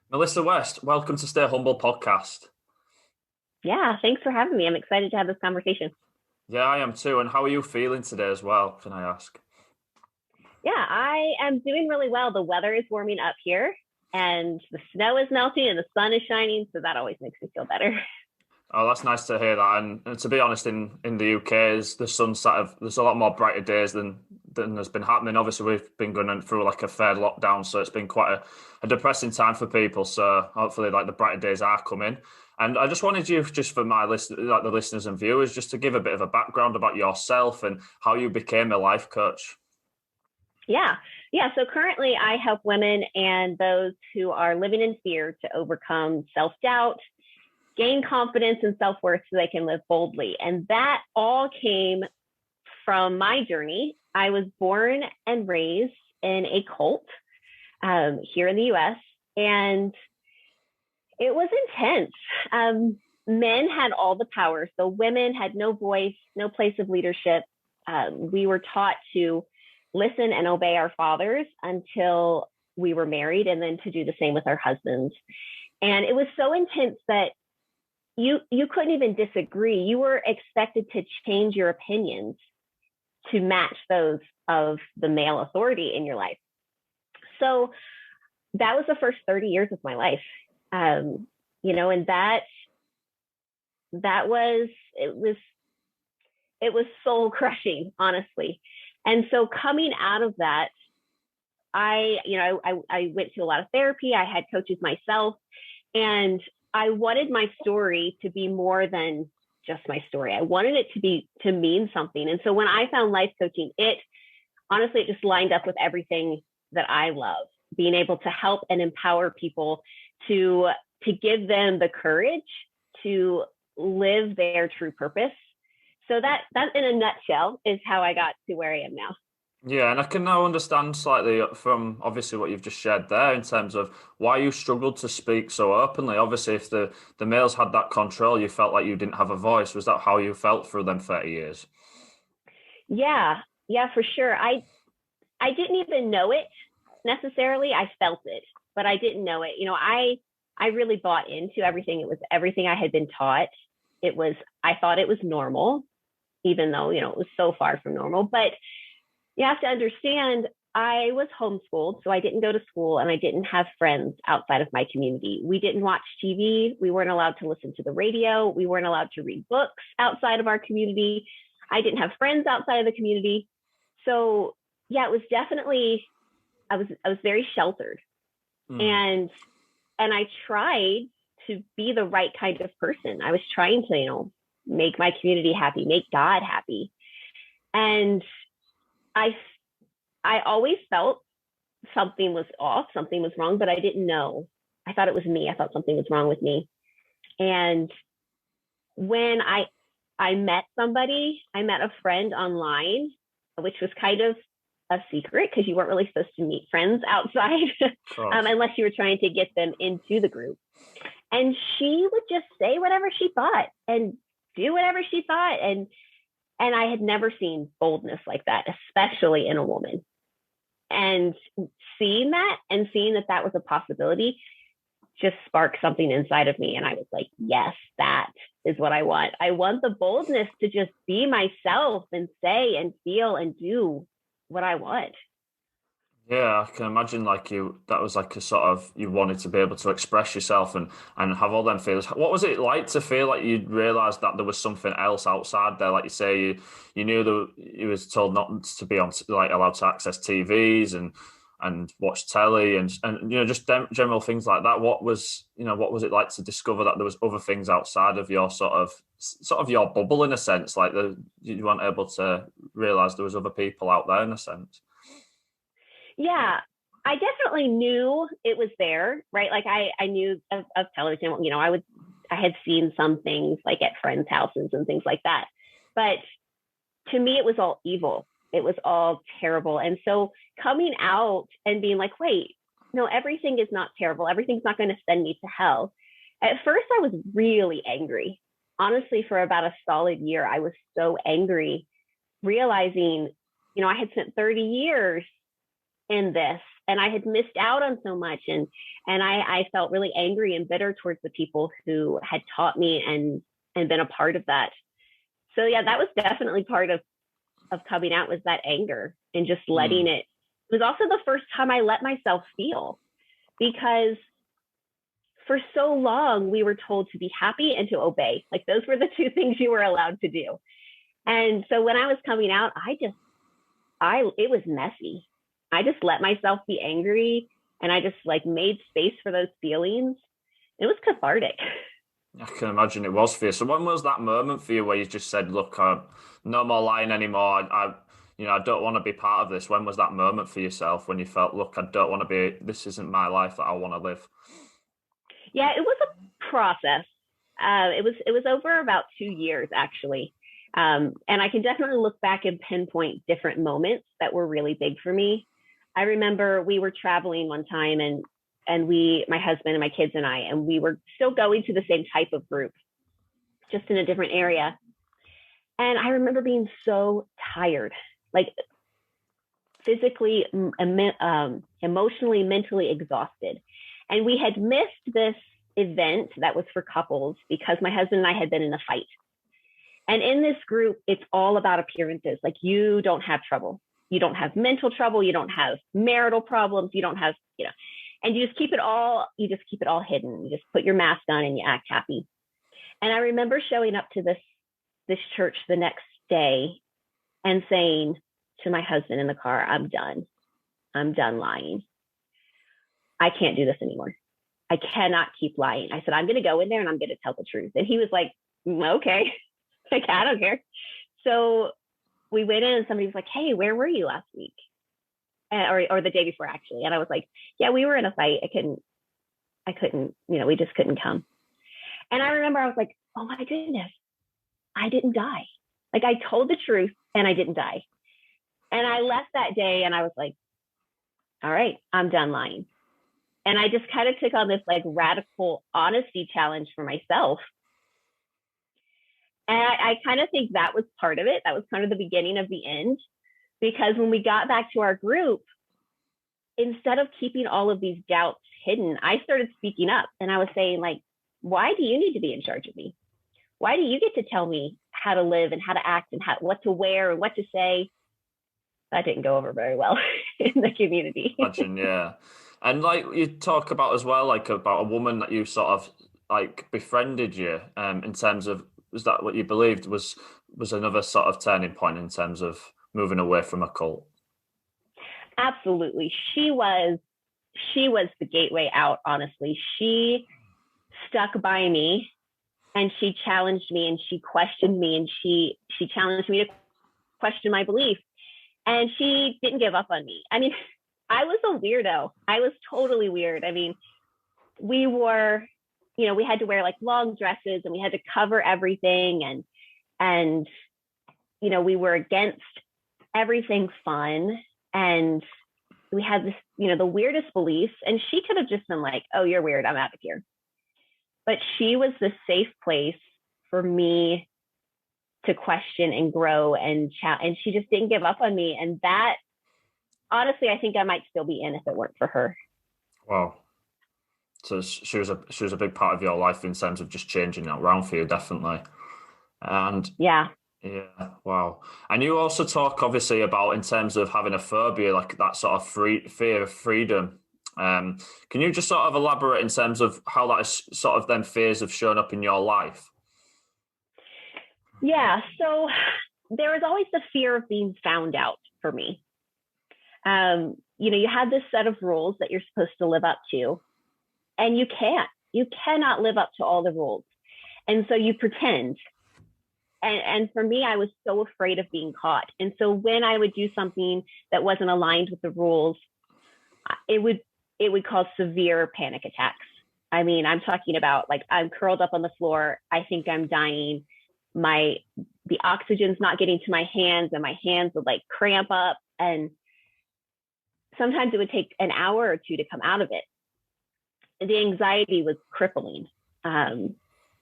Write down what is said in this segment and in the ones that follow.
Melissa West, welcome to Stay Humble podcast. Yeah, thanks for having me. I'm excited to have this conversation. Yeah, I am too. And how are you feeling today as well, can I ask? Yeah, I am doing really well. The weather is warming up here and the snow is melting and the sun is shining. So that always makes me feel better. Oh, that's nice to hear that. And to be honest, in the UK, is the there's a lot more brighter days than has been happening. Obviously, we've been going through like a fair lockdown, so it's been quite a depressing time for people. So hopefully, like the brighter days are coming. And I just wanted you, just for my like the listeners and viewers, just to give a bit of a background about yourself and how you became a life coach. Yeah. Yeah. So currently I help women and those who are living in fear to overcome self doubt, gain confidence and self worth so they can live boldly. And that all came from my journey. I was born and raised in a cult here in the US. And it was intense. Men had all the power, so women had no voice, no place of leadership. We were taught to listen and obey our fathers until we were married, and then to do the same with our husbands. And it was so intense that you couldn't even disagree. You were expected to change your opinions to match those of the male authority in your life. So that was the first 30 years of my life. And that was it was soul crushing, honestly. And so coming out of that, I went to a lot of therapy. I had coaches myself, and I wanted my story to be more than just my story. I wanted it to mean something. And so when I found life coaching, it just lined up with everything that I love, being able to help and empower people to give them the courage to live their true purpose. So that in a nutshell is how I got to where I am now. Yeah, and I can now understand slightly from obviously what you've just shared there in terms of why you struggled to speak so openly. Obviously, if the males had that control, you felt like you didn't have a voice. Was that how you felt through them 30 years? Yeah, yeah, for sure. I didn't even know it necessarily. I felt it, but I didn't know it. I really bought into everything. It was everything I had been taught. I thought it was normal, even though, it was so far from normal. But you have to understand, I was homeschooled, so I didn't go to school and I didn't have friends outside of my community. We didn't watch TV. We weren't allowed to listen to the radio. We weren't allowed to read books outside of our community. I didn't have friends outside of the community. So yeah, it was definitely, I was very sheltered. Hmm. And I tried to be the right kind of person. I was trying to, make my community happy, make God happy. And I I always felt something was off, something was wrong, but I didn't know. I thought it was me. I thought something was wrong with me. And when I met somebody, I met a friend online, which was kind of a secret because you weren't really supposed to meet friends outside Of course. unless you were trying to get them into the group. And she would just say whatever she thought and do whatever she thought. And I had never seen boldness like that, especially in a woman. And seeing that and seeing that that was a possibility just sparked something inside of me. And I was like, yes, that is what I want. I want the boldness to just be myself and say and feel and do what I want. Yeah, I can imagine like that was like a sort of you wanted to be able to express yourself and have all them feelings. What was it like to feel like you realized that there was something else outside there? Like you say, you knew that you was told not to be on like allowed to access TVs and watch telly and just general things like that. What was it like to discover that there was other things outside of your sort of your bubble in a sense, like you weren't able to realize there was other people out there in a sense. Yeah, I definitely knew it was there, right? Like I knew of television, I had seen some things like at friends' houses and things like that. But to me, it was all evil. It was all terrible. And so coming out and being like, wait, no, everything is not terrible. Everything's not going to send me to hell. At first, I was really angry. Honestly, for about a solid year, I was so angry, realizing, I had spent 30 years in this. and I had missed out on so much. And I felt really angry and bitter towards the people who had taught me and been a part of that. So yeah, that was definitely part of coming out, was that anger and just letting it. It was also the first time I let myself feel, because for so long we were told to be happy and to obey. Like those were the two things you were allowed to do. And so when I was coming out, it was messy. I just let myself be angry, and I just like made space for those feelings. It was cathartic. I can imagine it was for you. So when was that moment for you where you just said, "Look, no more lying anymore. I don't want to be part of this." When was that moment for yourself when you felt, "Look, I don't want to be. This isn't my life that I want to live"? Yeah, it was a process. It was over about 2 years actually. And I can definitely look back and pinpoint different moments that were really big for me. I remember we were traveling one time, and my husband and my kids and we were still going to the same type of group, just in a different area. And I remember being so tired, like physically, emotionally, mentally exhausted. And we had missed this event that was for couples because my husband and I had been in a fight. And in this group, it's all about appearances. Like, you don't have trouble. You don't have mental trouble. You don't have marital problems. You don't have, and you just keep it all hidden. You just put your mask on and you act happy. And I remember showing up to this church the next day and saying to my husband in the car, I'm done lying. I can't do this anymore. I cannot keep lying. I said, I'm going to go in there and I'm going to tell the truth. And he was like, okay. Like, I don't care. So we went in and somebody was like, hey, where were you last week? Or the day before, actually. And I was like, yeah, we were in a fight. I couldn't, we just couldn't come. And I remember I was like, oh my goodness, I didn't die. Like, I told the truth and I didn't die. And I left that day and I was like, all right, I'm done lying. And I just kind of took on this like radical honesty challenge for myself. And I kind of think that was part of it. That was kind of the beginning of the end, because when we got back to our group, instead of keeping all of these doubts hidden, I started speaking up, and I was saying, like, why do you need to be in charge of me? Why do you get to tell me how to live and how to act and what to wear and what to say? That didn't go over very well in the community. Imagine, yeah. And like you talk about as well, like about a woman that you sort of like befriended you, in terms of, was that what you believed was another sort of turning point in terms of moving away from a cult? Absolutely. She was the gateway out, honestly. She stuck by me, and she challenged me, and she questioned me, and she challenged me to question my belief. And she didn't give up on me. I mean, I was a weirdo. I was totally weird. I mean, we had to wear like long dresses, and we had to cover everything. And we were against everything fun. And we had this, the weirdest beliefs. And she could have just been like, oh, you're weird, I'm out of here. But she was the safe place for me to question and grow and chat. And she just didn't give up on me. And that, honestly, I think I might still be in if it weren't for her. Wow. So she was a big part of your life in terms of just changing that around for you, definitely. And yeah, wow. And you also talk obviously about, in terms of having a phobia, like that sort of fear of freedom. Can you just sort of elaborate in terms of how that is sort of then fears have shown up in your life? Yeah. So there was always the fear of being found out for me. You had this set of rules that you're supposed to live up to, and you cannot live up to all the rules. And so you pretend. And for me, I was so afraid of being caught. And so when I would do something that wasn't aligned with the rules, it would cause severe panic attacks. I mean, I'm talking about, like, I'm curled up on the floor. I think I'm dying. The oxygen's not getting to my hands, and my hands would like cramp up. And sometimes it would take an hour or two to come out of it. The anxiety was crippling,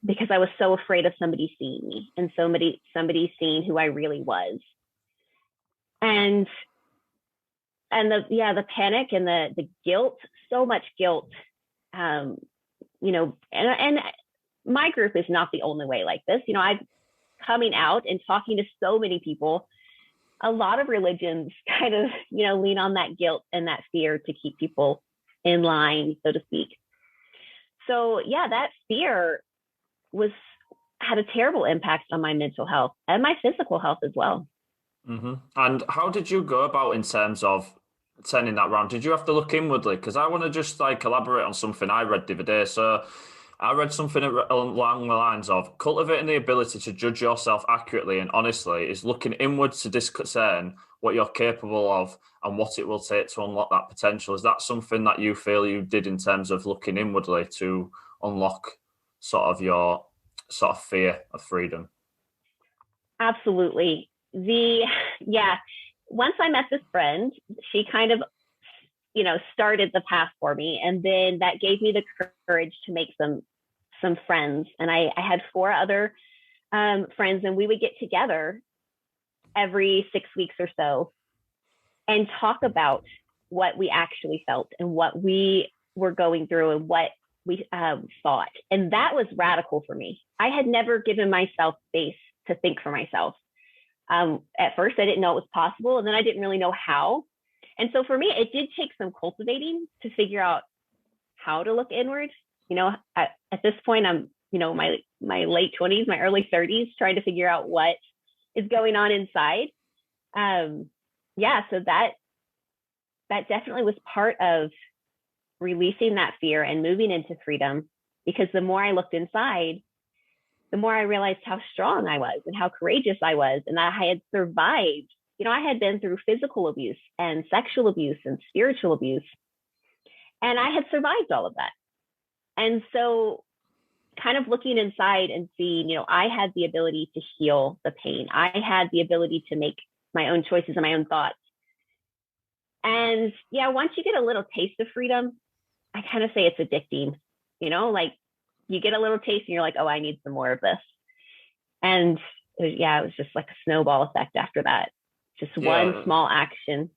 because I was so afraid of somebody seeing me and somebody seeing who I really was. And and the panic and the guilt, so much guilt. um and my group is not the only way like this. I've coming out and talking to so many people. A lot of religions kind of lean on that guilt and that fear to keep people in line, so to speak. So yeah, that fear was had a terrible impact on my mental health and my physical health as well. And how did you go about in terms of turning that round? Did you have to look inwardly? Because I want to just like elaborate on something I read the other day. So I read something along the lines of cultivating the ability to judge yourself accurately and honestly is looking inwards to discern what you're capable of and what it will take to unlock that potential. Is that something that you feel you did in terms of looking inwardly to unlock sort of your sort of fear of freedom? Absolutely. The Yeah, once I met this friend, she kind of started the path for me, and then that gave me the courage to make some friends. And I had four other friends, and we would get together every 6 weeks or so and talk about what we actually felt and what we were going through and what we thought. And that was radical for me. I had never given myself space to think for myself. At first, I didn't know it was possible, and then I didn't really know how. And so for me, it did take some cultivating to figure out how to look inward. At this point, I'm, my late 20s, my early 30s, trying to figure out what is going on inside. Yeah, so that definitely was part of releasing that fear and moving into freedom, because the more I looked inside, the more I realized how strong I was and how courageous I was, and that I had survived. I had been through physical abuse and sexual abuse and spiritual abuse, and I had survived all of that. And so kind of looking inside and seeing, I had the ability to heal the pain. I had the ability to make my own choices and my own thoughts. And yeah, once you get a little taste of freedom, I kind of say it's addicting, like you get a little taste and you're like, oh, I need some more of this. And it was just like a snowball effect after that. Just one Yeah. small action.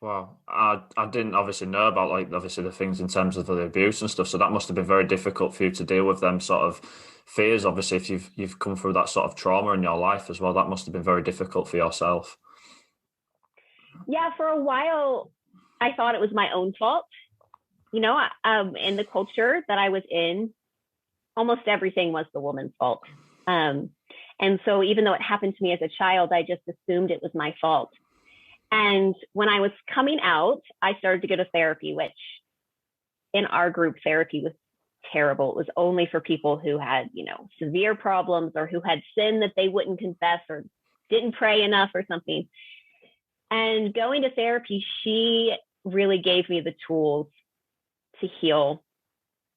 Wow. I didn't obviously know about like obviously the things in terms of the abuse and stuff. So that must have been very difficult for you to deal with them sort of fears. Obviously, if you've come through that sort of trauma in your life as well, that must have been very difficult for yourself. Yeah, for a while, I thought it was my own fault. In the culture that I was in, almost everything was the woman's fault. And so even though it happened to me as a child, I just assumed it was my fault. And when I was coming out, I started to go to therapy, which in our group, therapy was terrible. It was only for people who had, severe problems or who had sin that they wouldn't confess or didn't pray enough or something. And going to therapy, she really gave me the tools to heal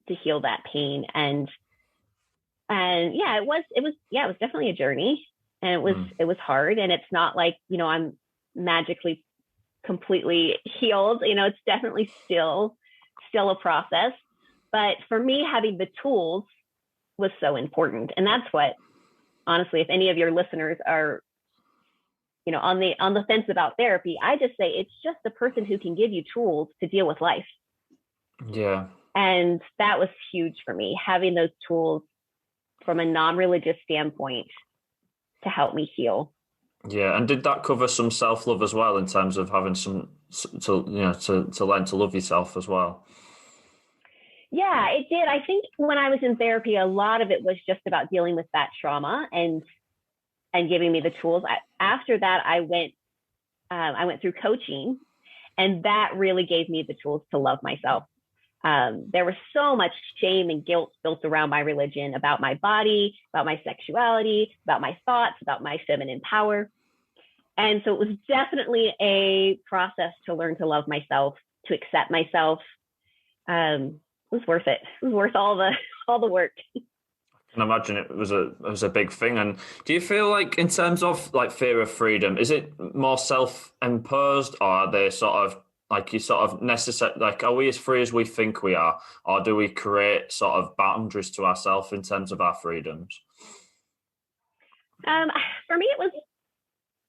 that pain. And yeah, it was definitely a journey, and it was hard. And it's not like, I'm magically completely healed. It's definitely still a process. But for me, having the tools was so important. And that's what, honestly, if any of your listeners are, on the fence about therapy, I just say it's just the person who can give you tools to deal with life. Yeah. And that was huge for me, having those tools from a non-religious standpoint to help me heal. Yeah. And did that cover some self-love as well in terms of having some to learn to love yourself as well? Yeah, it did. I think when I was in therapy, a lot of it was just about dealing with that trauma and giving me the tools. After that, I went through coaching, and that really gave me the tools to love myself. There was so much shame and guilt built around my religion, about my body, about my sexuality, about my thoughts, about my feminine power. And so it was definitely a process to learn to love myself, to accept myself. It was worth it. It was worth all the work. I can imagine it was a big thing. And do you feel like in terms of like fear of freedom, is it more self-imposed, or are they sort of like you sort of necessary, like are we as free as we think we are, or do we create sort of boundaries to ourselves in terms of our freedoms? For me, it was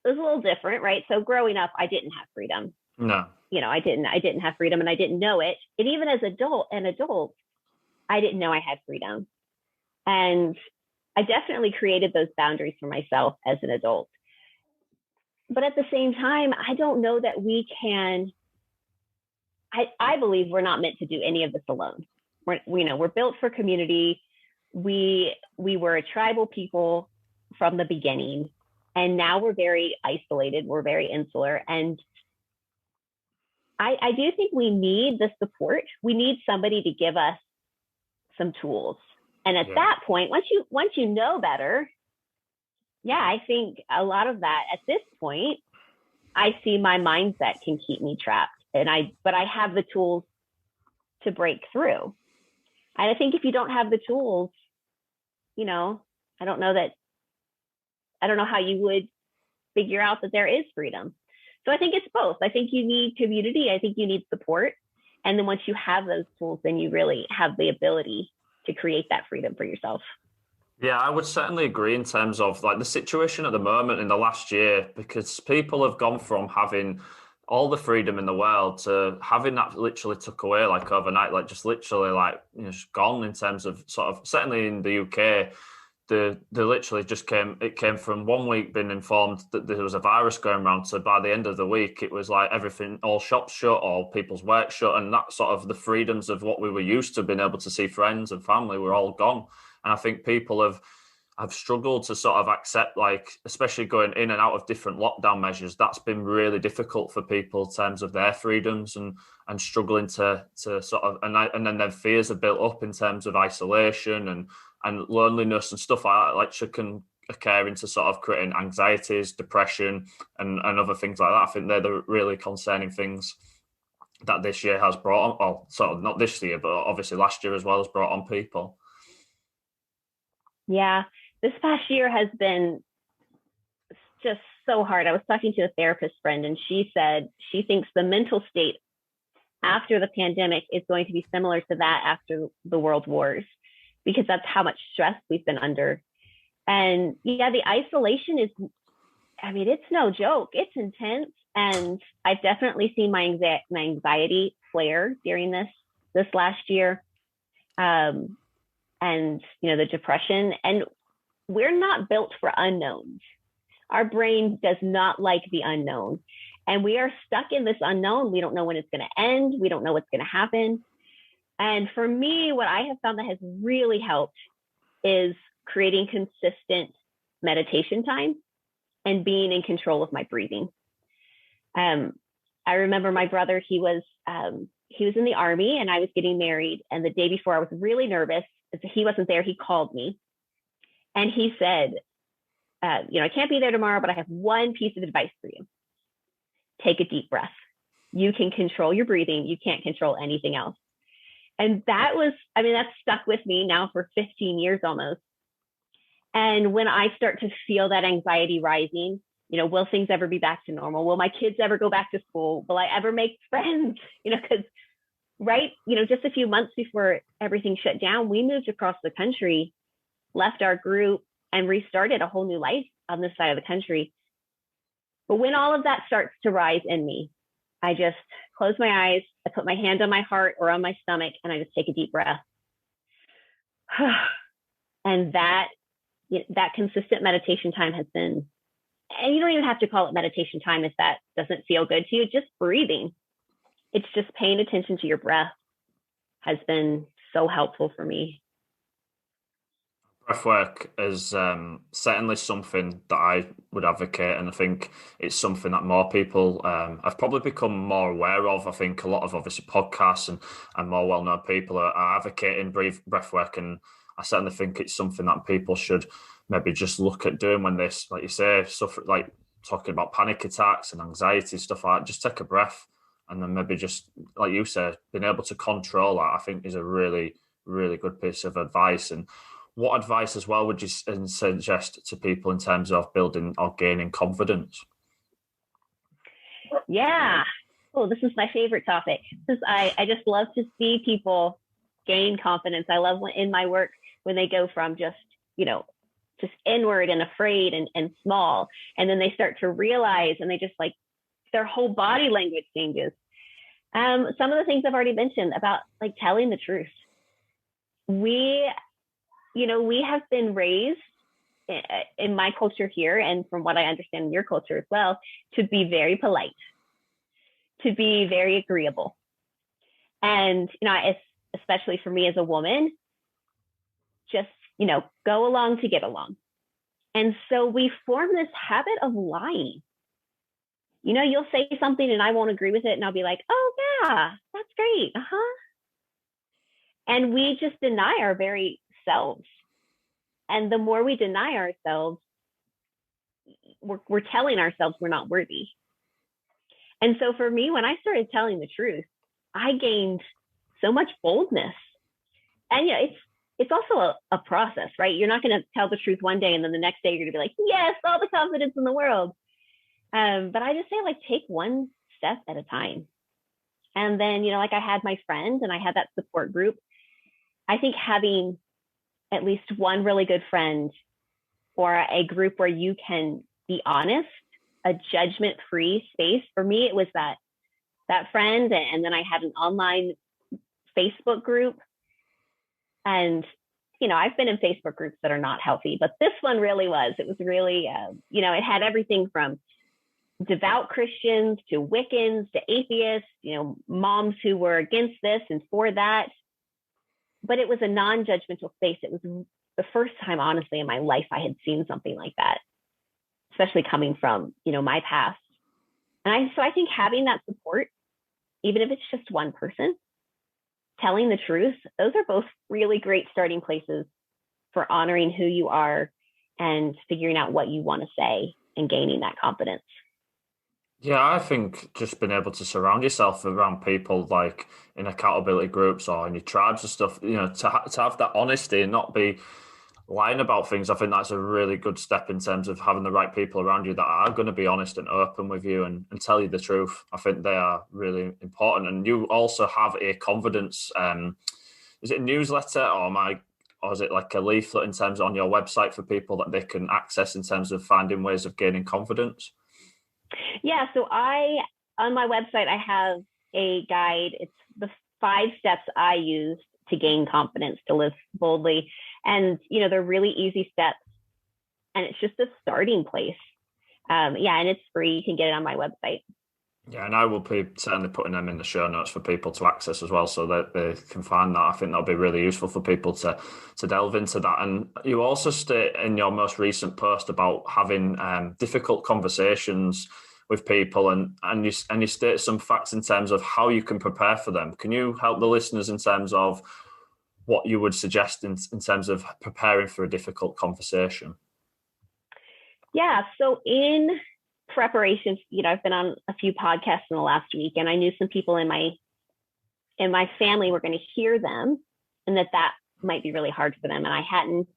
a little different, right? So growing up, I didn't have freedom. No. I didn't have freedom and I didn't know it. And even as an adult, I didn't know I had freedom. And I definitely created those boundaries for myself as an adult. But at the same time, I don't know that we can. I believe we're not meant to do any of this alone. We're built for community. We were a tribal people from the beginning, and now we're very isolated. We're very insular, and I do think we need the support. We need somebody to give us some tools. And at Yeah. that point, once you know better, yeah, I think a lot of that at this point, I see my mindset can keep me trapped. But I have the tools to break through. And I think if you don't have the tools, you know, I don't know how you would figure out that there is freedom. So I think it's both. I think you need community. I think you need support. And then once you have those tools, then you really have the ability to create that freedom for yourself. Yeah, I would certainly agree in terms of like the situation at the moment in the last year, because people have gone from having all the freedom in the world to having that literally took away like overnight, like just literally like just gone in terms of sort of certainly in the UK. They literally just came from one week being informed that there was a virus going around to by the end of the week it was like everything, all shops shut, all people's work shut, and that sort of the freedoms of what we were used to being able to see friends and family were all gone. And I think people have struggled to sort of accept, like, especially going in and out of different lockdown measures, that's been really difficult for people in terms of their freedoms and struggling to sort of, and then their fears are built up in terms of isolation and loneliness and stuff like that, like can occur into sort of creating anxieties, depression, and other things like that. I think they're the really concerning things that this year has brought on, well, sort of not this year, but obviously last year as well has brought on people. Yeah, this past year has been just so hard. I was talking to a therapist friend, and she said she thinks the mental state after the pandemic is going to be similar to that after the world wars, because that's how much stress we've been under. And yeah, the isolation is, I mean, it's no joke. It's intense. And I've definitely seen my anxiety flare during this last year. And, the depression. And we're not built for unknowns. Our brain does not like the unknown. And we are stuck in this unknown. We don't know when it's going to end. We don't know what's going to happen. And for me, what I have found that has really helped is creating consistent meditation time and being in control of my breathing. I remember my brother, he was in the Army and I was getting married. And the day before I was really nervous. He wasn't there. He called me and he said, I can't be there tomorrow, but I have one piece of advice for you. Take a deep breath. You can control your breathing. You can't control anything else. And that's stuck with me now for 15 years almost. And when I start to feel that anxiety rising, will things ever be back to normal? Will my kids ever go back to school? Will I ever make friends? Because just a few months before everything shut down, we moved across the country, left our group, and restarted a whole new life on this side of the country. But when all of that starts to rise in me, I just close my eyes, I put my hand on my heart or on my stomach, and I just take a deep breath. And that consistent meditation time has been, and you don't even have to call it meditation time if that doesn't feel good to you, just breathing. It's just paying attention to your breath has been so helpful for me. Breathwork is certainly something that I would advocate, and I think it's something that more people have probably become more aware of. I think a lot of obviously podcasts and more well-known people are advocating breathwork, and I certainly think it's something that people should maybe just look at doing when they, like you say, suffer, like talking about panic attacks and anxiety, stuff like that. Just take a breath, and then maybe just, like you said, being able to control that, I think is a really, really good piece of advice. And what advice as well would you suggest to people in terms of building or gaining confidence? Yeah. Oh, this is my favorite topic. I just love to see people gain confidence. I love in my work when they go from just inward and afraid and small, and then they start to realize, and they just Their whole body language changes. Some of the things I've already mentioned about like telling the truth. We have been raised in my culture here, and from what I understand in your culture as well, to be very polite, to be very agreeable. And, especially for me as a woman, just, go along to get along. And so we form this habit of lying. You'll say something and I won't agree with it. And I'll be like, oh, yeah, that's great. Uh-huh. And we just deny our very selves. And the more we deny ourselves, we're telling ourselves we're not worthy. And so for me, when I started telling the truth, I gained so much boldness. And it's also a process, right? You're not going to tell the truth one day and then the next day you're going to be like, yes, all the confidence in the world. But I just say, like, take one step at a time. And then, like I had my friends and I had that support group. I think having at least one really good friend or a group where you can be honest, a judgment-free space. For me, it was that friend. And then I had an online Facebook group. And, I've been in Facebook groups that are not healthy, but this one really was. It was really, it had everything from devout Christians to Wiccans to atheists, moms who were against this and for that. But it was a non-judgmental space. It was the first time, honestly, in my life I had seen something like that, especially coming from, my past. And so I think having that support, even if it's just one person, telling the truth, those are both really great starting places for honoring who you are and figuring out what you want to say and gaining that confidence. Yeah, I think just being able to surround yourself around people like in accountability groups or in your tribes and stuff, to have that honesty and not be lying about things, I think that's a really good step in terms of having the right people around you that are going to be honest and open with you and tell you the truth. I think they are really important. And you also have a confidence, is it a newsletter or is it like a leaflet in terms on your website for people that they can access in terms of finding ways of gaining confidence? Yeah, so on my website, I have a guide. It's the 5 steps I use to gain confidence, to live boldly. And, they're really easy steps. And it's just a starting place. And it's free. You can get it on my website. Yeah, and I will be certainly putting them in the show notes for people to access as well so that they can find that. I think that'll be really useful for people to delve into that. And you also state in your most recent post about having difficult conversations with people and you state some facts in terms of how you can prepare for them. Can you help the listeners in terms of what you would suggest in terms of preparing for a difficult conversation? Yeah, so in preparation, I've been on a few podcasts in the last week, and I knew some people in my family were going to hear them, and that might be really hard for them. And I hadn't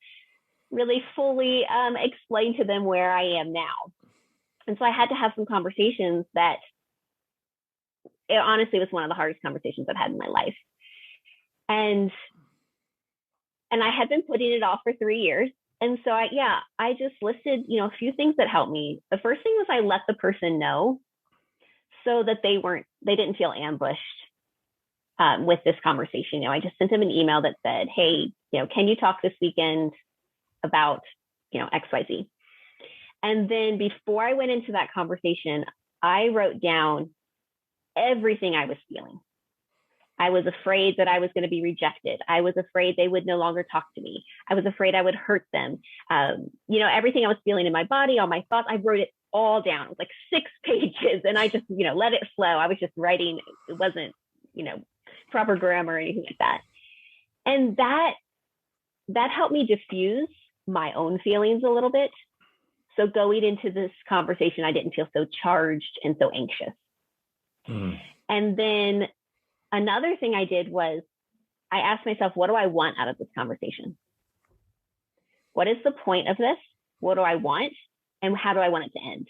really fully explained to them where I am now. And so I had to have some conversations that it honestly was one of the hardest conversations I've had in my life. And I had been putting it off for 3 years. And so I just listed, a few things that helped me. The first thing was I let the person know so that they didn't feel ambushed with this conversation. I just sent them an email that said, hey, can you talk this weekend about, XYZ? And then before I went into that conversation, I wrote down everything I was feeling. I was afraid that I was going to be rejected. I was afraid they would no longer talk to me. I was afraid I would hurt them. Everything I was feeling in my body, all my thoughts, I wrote it all down. It was like 6 pages, and I just, let it flow. I was just writing. It wasn't, proper grammar or anything like that. And that helped me diffuse my own feelings a little bit. So going into this conversation, I didn't feel so charged and so anxious. Mm. And then another thing I did was I asked myself, what do I want out of this conversation? What is the point of this? What do I want? And how do I want it to end?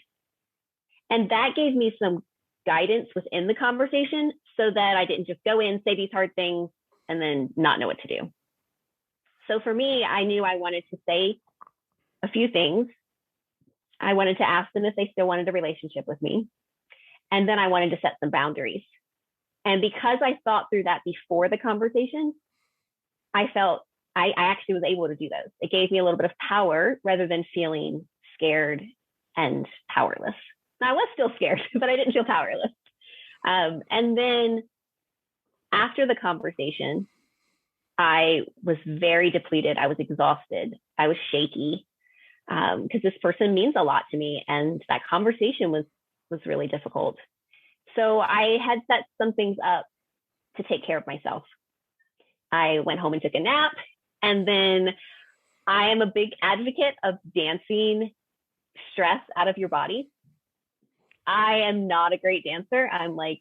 And that gave me some guidance within the conversation so that I didn't just go in, say these hard things, and then not know what to do. So for me, I knew I wanted to say a few things. I wanted to ask them if they still wanted a relationship with me. And then I wanted to set some boundaries. And because I thought through that before the conversation, I felt I actually was able to do those. It gave me a little bit of power rather than feeling scared and powerless. Now, I was still scared, but I didn't feel powerless. And then after the conversation, I was very depleted. I was exhausted. I was shaky because this person means a lot to me. And that conversation was really difficult. So I had set some things up to take care of myself. I went home and took a nap. And then I am a big advocate of dancing stress out of your body. I am not a great dancer. I'm like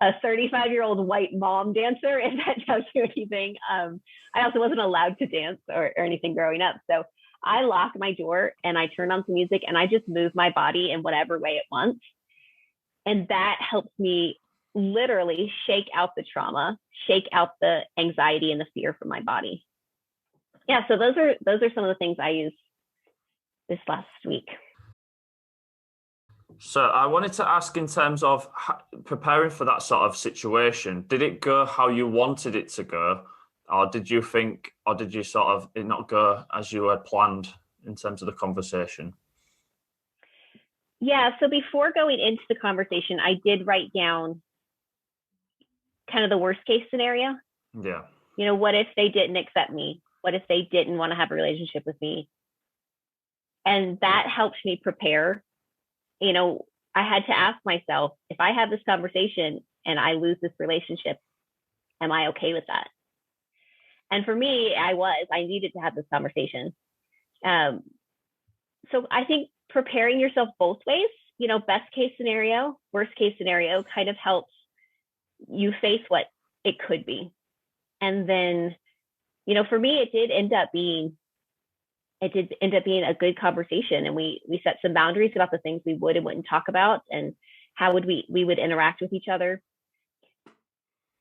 a 35-year-old white mom dancer, if that tells you anything. I also wasn't allowed to dance or anything growing up. So I lock my door and I turn on some music and I just move my body in whatever way it wants. And that helps me literally shake out the trauma, shake out the anxiety and the fear from my body. Yeah, so those are some of the things I used this last week. So I wanted to ask, in terms of preparing for that sort of situation, did it go how you wanted it to go? Or did you sort of it not go as you had planned in terms of the conversation? Yeah, so before going into the conversation, I did write down kind of the worst case scenario. Yeah. You know, what if they didn't accept me? What if they didn't want to have a relationship with me? And that helped me prepare. You know, I had to ask myself, if I have this conversation and I lose this relationship, am I okay with that? And for me, I needed to have this conversation. So I think preparing yourself both ways, you know, best case scenario, worst case scenario, kind of helps you face what it could be. And then, you know, for me, it did end up being a good conversation, and we set some boundaries about the things we would and wouldn't talk about and how we would interact with each other.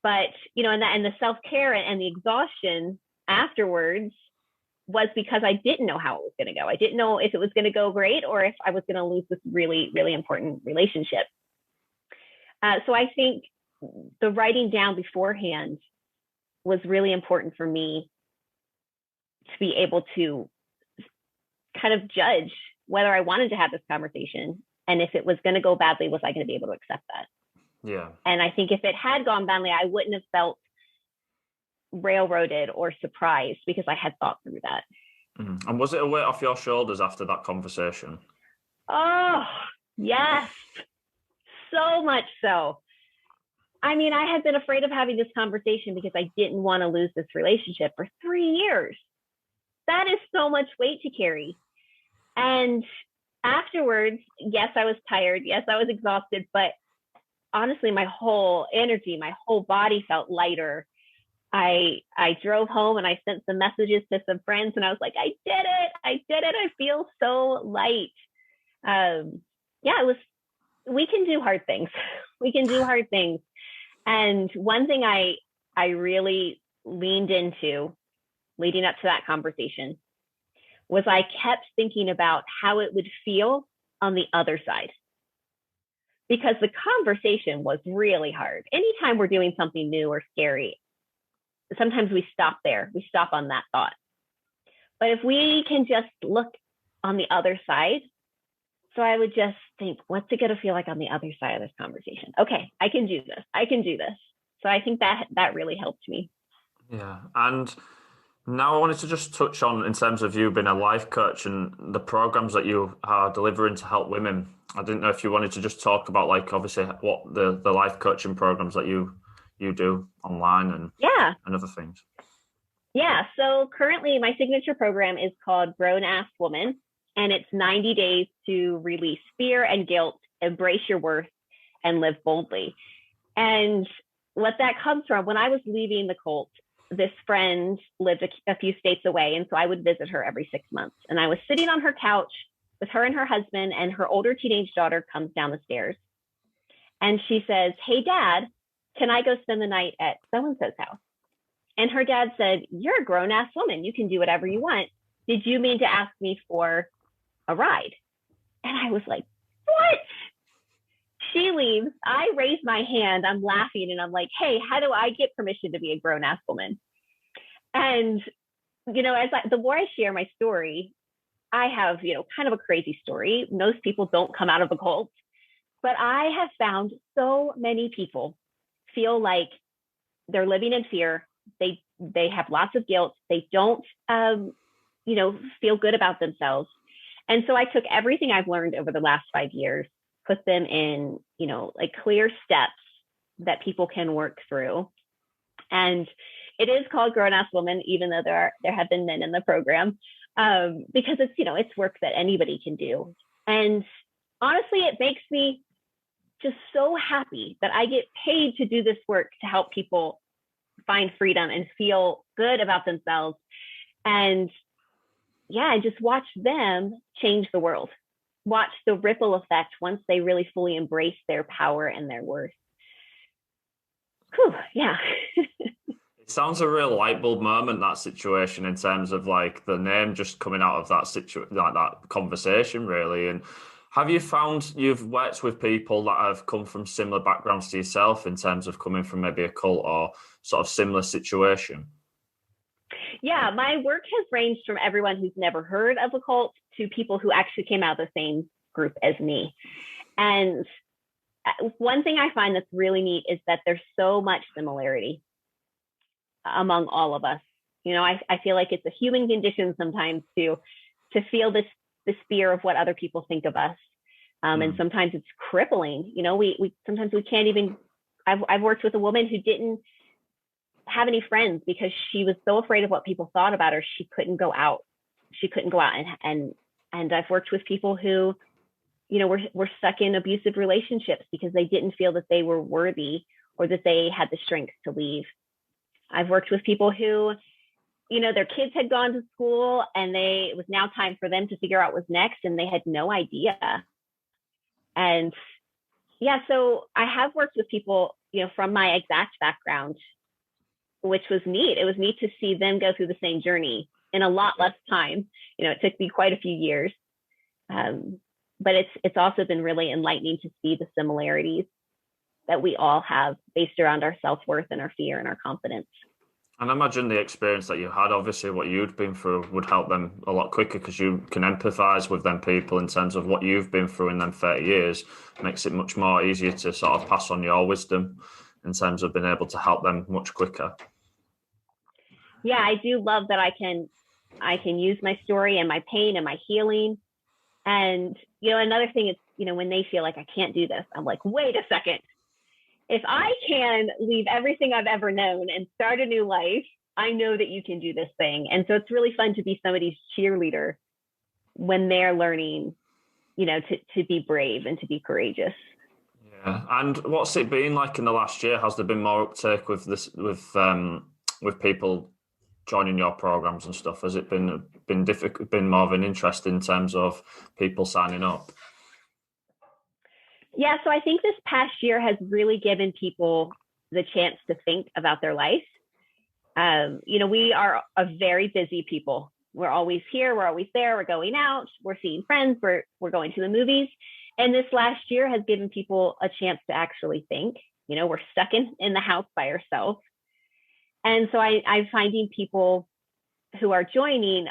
But, you know, and the self-care and the exhaustion afterwards was because I didn't know how it was going to go. I didn't know if it was going to go great or if I was going to lose this really, really important relationship. So I think the writing down beforehand was really important for me to be able to kind of judge whether I wanted to have this conversation, and if it was going to go badly, was I going to be able to accept that? Yeah. And I think if it had gone badly, I wouldn't have felt railroaded or surprised because I had thought through that. Mm. And was it a weight off your shoulders after that conversation? Oh, yes. So much so. I mean, I had been afraid of having this conversation because I didn't want to lose this relationship for 3 years. That is so much weight to carry. And afterwards, yes, I was tired. Yes, I was exhausted. But honestly, my whole energy, my whole body felt lighter. I drove home and I sent some messages to some friends and I was like, I did it. I feel so light. We can do hard things. We can do hard things. And one thing I really leaned into leading up to that conversation was I kept thinking about how it would feel on the other side. Because the conversation was really hard. Anytime we're doing something new or scary, sometimes we stop there. We stop on that thought. But if we can just look on the other side, so I would just think, what's it going to feel like on the other side of this conversation? Okay, I can do this. So I think that really helped me. Yeah. And now I wanted to just touch on, in terms of you being a life coach and the programs that you are delivering to help women. I didn't know if you wanted to just talk about, like, obviously what the life coaching programs that you do online and other things. Yeah. So currently my signature program is called Grown Ass Woman, and it's 90 days to release fear and guilt, embrace your worth, and live boldly. And what that comes from, when I was leaving the cult, this friend lived a few states away. And so I would visit her every 6 months. And I was sitting on her couch with her and her husband, and her older teenage daughter comes down the stairs. And she says, "Hey, Dad, can I go spend the night at so-and-so's house?" And her dad said, "You're a grown-ass woman. You can do whatever you want. Did you mean to ask me for a ride?" And I was like, what? she leaves. I raise my hand. I'm laughing and I'm like, hey, how do I get permission to be a grown ass woman? And, the more I share my story, I have, kind of a crazy story. Most people don't come out of a cult, but I have found so many people feel like they're living in fear. They have lots of guilt. They don't, feel good about themselves. And so I took everything I've learned over the last 5 years, put them in, like clear steps that people can work through. And it is called Grown Ass Woman, even though there have been men in the program, because it's work that anybody can do. And honestly, it makes me just so happy that I get paid to do this work to help people find freedom and feel good about themselves. And I just watch them change the world, watch the ripple effect once they really fully embrace their power and their worth. Whew, yeah. It sounds a real light bulb moment, that situation, in terms of like the name just coming out of that like that conversation, really. And have you found you've worked with people that have come from similar backgrounds to yourself in terms of coming from maybe a cult or sort of similar situation? Yeah, my work has ranged from everyone who's never heard of a cult to people who actually came out of the same group as me. And one thing I find that's really neat is that there's so much similarity among all of us. I feel like it's a human condition sometimes to feel this fear of what other people think of us. And sometimes it's crippling. We sometimes we can't even. I've worked with a woman who didn't have any friends because she was so afraid of what people thought about her. She couldn't go out. And I've worked with people who, were stuck in abusive relationships because they didn't feel that they were worthy or that they had the strength to leave. I've worked with people who, their kids had gone to school and it was now time for them to figure out what's next and they had no idea. And so I have worked with people, from my exact background, which was neat. It was neat to see them go through the same journey in a lot less time. It took me quite a few years. But it's also been really enlightening to see the similarities that we all have based around our self-worth and our fear and our confidence. And I imagine the experience that you had, obviously what you'd been through would help them a lot quicker because you can empathize with them people in terms of what you've been through in them 30 years. Makes it much more easier to sort of pass on your wisdom in terms of being able to help them much quicker. Yeah, I do love that I can use my story and my pain and my healing. And, another thing is, when they feel like I can't do this, I'm like, wait a second. If I can leave everything I've ever known and start a new life, I know that you can do this thing. And so it's really fun to be somebody's cheerleader when they're learning, to be brave and to be courageous. Yeah. And what's it been like in the last year? Has there been more uptake with this, with people joining your programs and stuff? Has it been difficult, been more of an interest in terms of people signing up? Yeah, so I think this past year has really given people the chance to think about their life. We are a very busy people. We're always here, we're always there, we're going out, we're seeing friends, we're going to the movies. And this last year has given people a chance to actually think. We're stuck in the house by ourselves. And so I'm finding people who are joining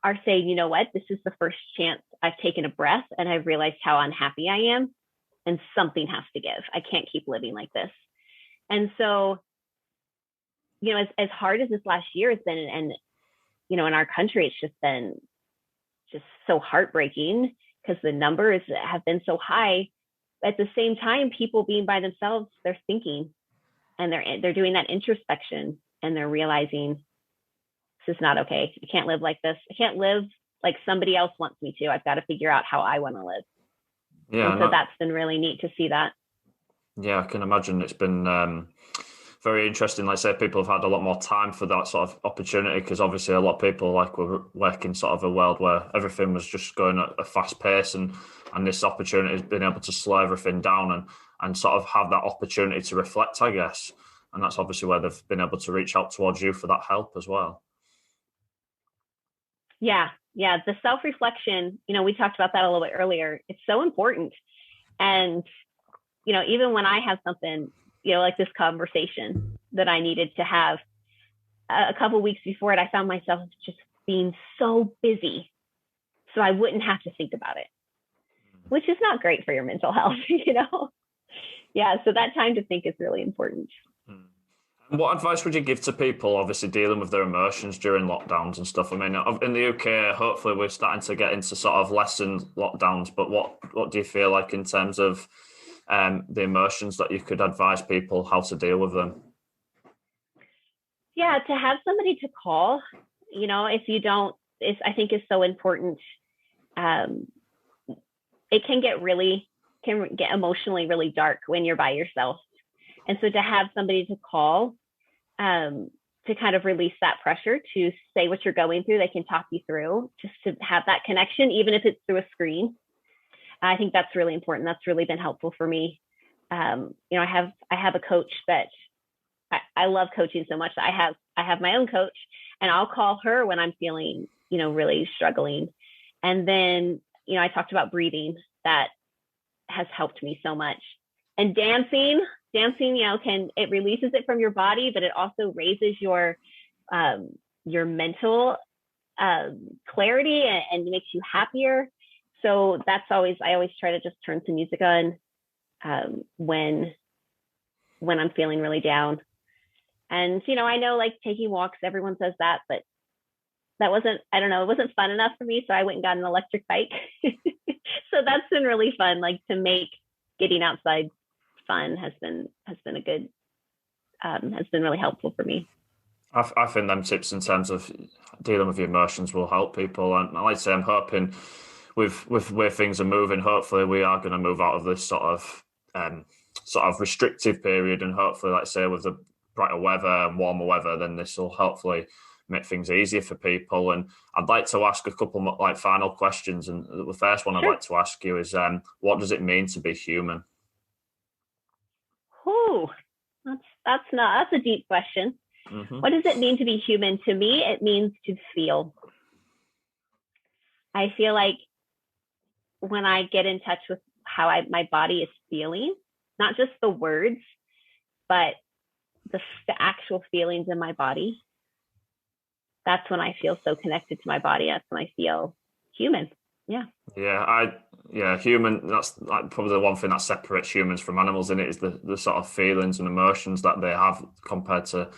are saying, you know what, this is the first chance I've taken a breath and I've realized how unhappy I am and something has to give. I can't keep living like this. And so, as hard as this last year has been, and, in our country, it's just been just so heartbreaking because the numbers have been so high. At the same time, people being by themselves, they're thinking and they're doing that introspection and they're realizing this is not okay. I can't live like this. I can't live like somebody else wants me to. I've got to figure out how I want to live. Yeah. And so that's been really neat to see that. Yeah, I can imagine it's been very interesting. Like I say, people have had a lot more time for that sort of opportunity because obviously a lot of people were working sort of a world where everything was just going at a fast pace and this opportunity has been able to slow everything down and sort of have that opportunity to reflect, I guess. And that's obviously where they've been able to reach out towards you for that help as well. Yeah. The self-reflection, we talked about that a little bit earlier. It's so important. And even when I have something, like this conversation that I needed to have a couple weeks before it, I found myself just being so busy so I wouldn't have to think about it, which is not great for your mental health, Yeah, so that time to think is really important. And what advice would you give to people, obviously dealing with their emotions during lockdowns and stuff? I mean, in the UK, hopefully we're starting to get into sort of lessened lockdowns, but what do you feel like in terms of the emotions that you could advise people how to deal with them? Yeah, to have somebody to call, if you don't, I think is so important. It can get emotionally really dark when you're by yourself. And so to have somebody to call, to kind of release that pressure, to say what you're going through, they can talk you through, just to have that connection, even if it's through a screen. I think that's really important. That's really been helpful for me. I have a coach that I love coaching so much. I have my own coach, and I'll call her when I'm feeling, really struggling. And then, I talked about breathing. That has helped me so much. And dancing, it releases it from your body, but it also raises your mental clarity and makes you happier. So I always try to just turn some music on when I'm feeling really down. And, I know like taking walks, everyone says that, but that wasn't, I don't know, it wasn't fun enough for me. So I went and got an electric bike. So that's been really fun, like to make getting outside fun has been a good, has been really helpful for me. I think them tips in terms of dealing with your emotions will help people. And like I say, I'm hoping with where things are moving, hopefully we are going to move out of this sort of restrictive period, and hopefully, like I say, with the brighter weather and warmer weather, then this will hopefully make things easier for people. And I'd like to ask a couple more, like final questions. And the first one I'd Sure. like to ask you is, what does it mean to be human? Oh, that's a deep question. Mm-hmm. What does it mean to be human? To me, it means to feel. I feel like when I get in touch with how my body is feeling, not just the words, but the actual feelings in my body, that's when I feel so connected to my body. That's when I feel human. Yeah. Human. That's like probably the one thing that separates humans from animals. In it is the sort of feelings and emotions that they have compared to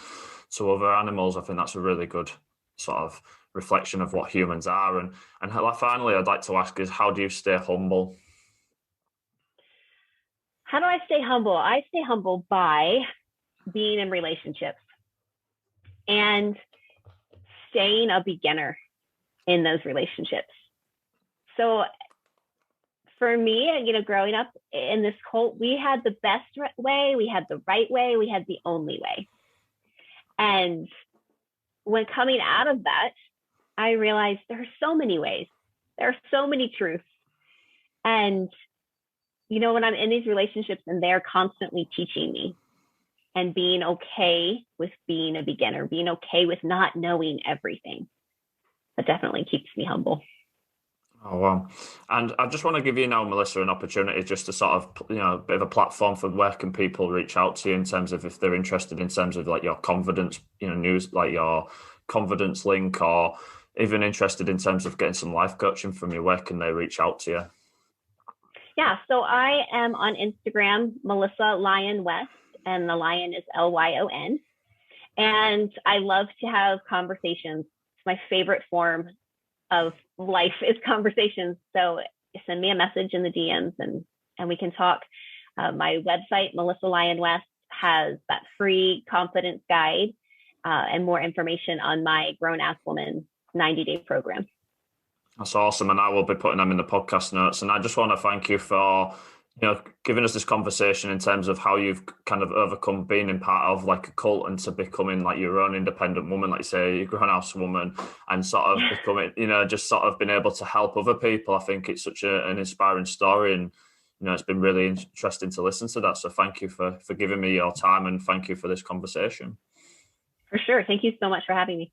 other animals. I think that's a really good sort of reflection of what humans are. And finally, I'd like to ask is, how do you stay humble? How do I stay humble? I stay humble by being in relationships and staying a beginner in those relationships. So for me, growing up in this cult, we had the best way, we had the right way, we had the only way. And when coming out of that, I realized there are so many ways. There are so many truths. And, when I'm in these relationships and they're constantly teaching me, and being okay with being a beginner, being okay with not knowing everything, that definitely keeps me humble. Oh, wow. And I just want to give you now, Melissa, an opportunity just to sort of, a bit of a platform for where can people reach out to you in terms of if they're interested in terms of like your confidence, news, like your confidence link, or even interested in terms of getting some life coaching from you, where can they reach out to you? Yeah, so I am on Instagram, Melissa Lyon West, and the Lion is Lyon. And I love to have conversations. It's my favorite form of life is conversations. So send me a message in the DMs and we can talk. My website, Melissa Lyon West, has that free confidence guide and more information on my Grown Ass Woman 90-day program. That's awesome. And I will be putting them in the podcast notes. And I just want to thank you for, giving us this conversation in terms of how you've kind of overcome being in part of like a cult and to becoming like your own independent woman, like you say, your grown house woman, and sort of becoming, just sort of being able to help other people. I think it's such an inspiring story, and, it's been really interesting to listen to that. So thank you for giving me your time, and thank you for this conversation. For sure. Thank you so much for having me.